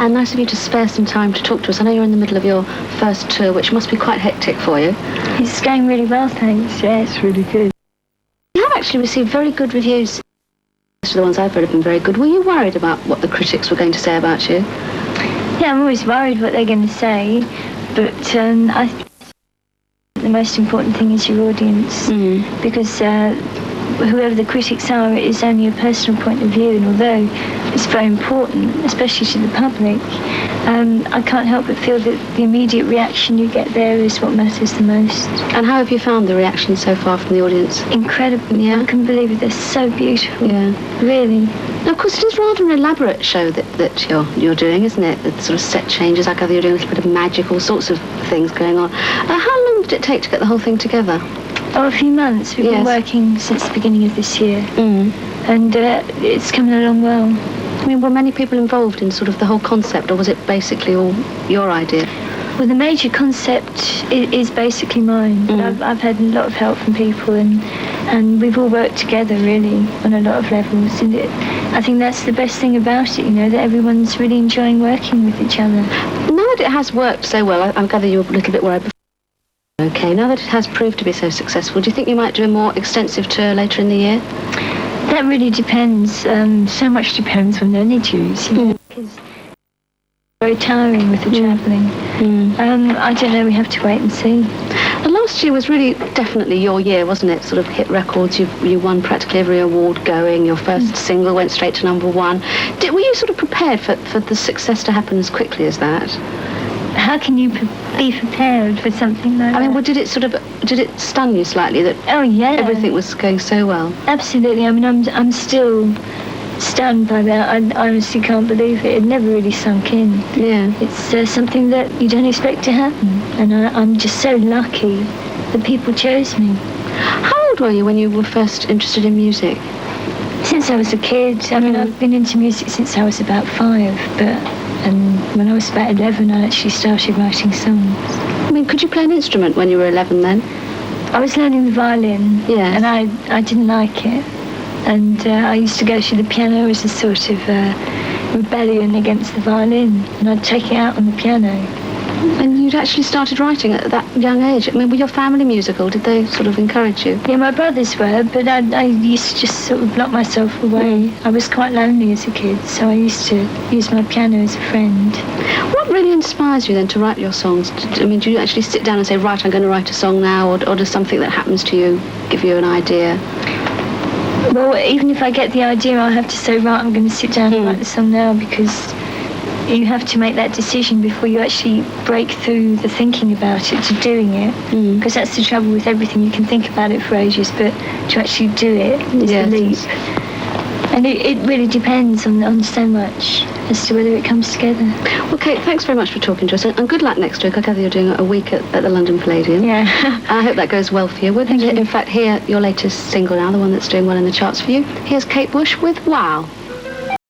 And nice of you to spare some time to talk to us. I know you're in the middle of your first tour, which must be quite hectic for you. It's going really well, thanks. Yeah, it's really good. You have actually received very good reviews. Most of the ones I've read have been very good. Were you worried about what the critics were going to say about you? Yeah, I'm always worried what they're going to say, but I think the most important thing is your audience, because whoever the critics are, it is only a personal point of view, and although it's very important, especially to the public, I can't help but feel that the immediate reaction you get there is what matters the most. And how have you found the reaction so far from the audience? Incredible. Yeah. I can believe it. They're so beautiful. Yeah. Really. Now, of course, it is rather an elaborate show that you're doing, isn't it? The sort of set changes. I gather you're doing a little bit of magic, all sorts of things going on. How long did it take to get the whole thing together? Oh, a few months. We've been working since the beginning of this year. And it's coming along well. I mean, were many people involved in sort of the whole concept, or was it basically all your idea? Well, the major concept is basically mine, but I've had a lot of help from people, and we've all worked together, really, on a lot of levels. And I think that's the best thing about it, you know, that everyone's really enjoying working with each other. Now that it has worked so well, I gather you're a little bit worried. Okay, now that it has proved to be so successful, do you think you might do a more extensive tour later in the year? That really depends. So much depends on honeydews, you know, because it's very tiring with the travelling. I don't know, we have to wait and see. The last year was really definitely your year, wasn't it? Sort of hit records, you won practically every award going, your first single went straight to #1. Were you sort of prepared for the success to happen as quickly as that? How can you be prepared for something like that? I mean, well, did it stun you slightly that everything was going so well? Absolutely. I mean, I'm still stunned by that. I honestly can't believe it. It never really sunk in. Yeah. It's something that you don't expect to happen. And I'm just so lucky that people chose me. How old were you when you were first interested in music? Since I was a kid. I mean, I've been into music since I was about 5, and when I was about 11, I actually started writing songs. I mean, could you play an instrument when you were 11 then? I was learning the violin, and I didn't like it. And I used to go to the piano as a sort of rebellion against the violin, and I'd take it out on the piano. And you'd actually started writing at that young age. I mean, were your family musical? Did they sort of encourage you? Yeah, my brothers were, but I used to just sort of lock myself away. I was quite lonely as a kid, so I used to use my piano as a friend. What really inspires you then to write your songs? I mean, do you actually sit down and say, right, I'm going to write a song now, or does something that happens to you give you an idea? Well, even if I get the idea, I'll have to say, right, I'm going to sit down and write the song now, because you have to make that decision before you actually break through the thinking about it to doing it. Because that's the trouble with everything. You can think about it for ages, but to actually do it is the leap. And it really depends on so much as to whether it comes together. Well, Kate, thanks very much for talking to us, and good luck next week. I gather you're doing a week at the London Palladium. Yeah. I hope that goes well for you. We're going to, in fact, hear your latest single now, the one that's doing well in the charts for you. Here's Kate Bush with Wow.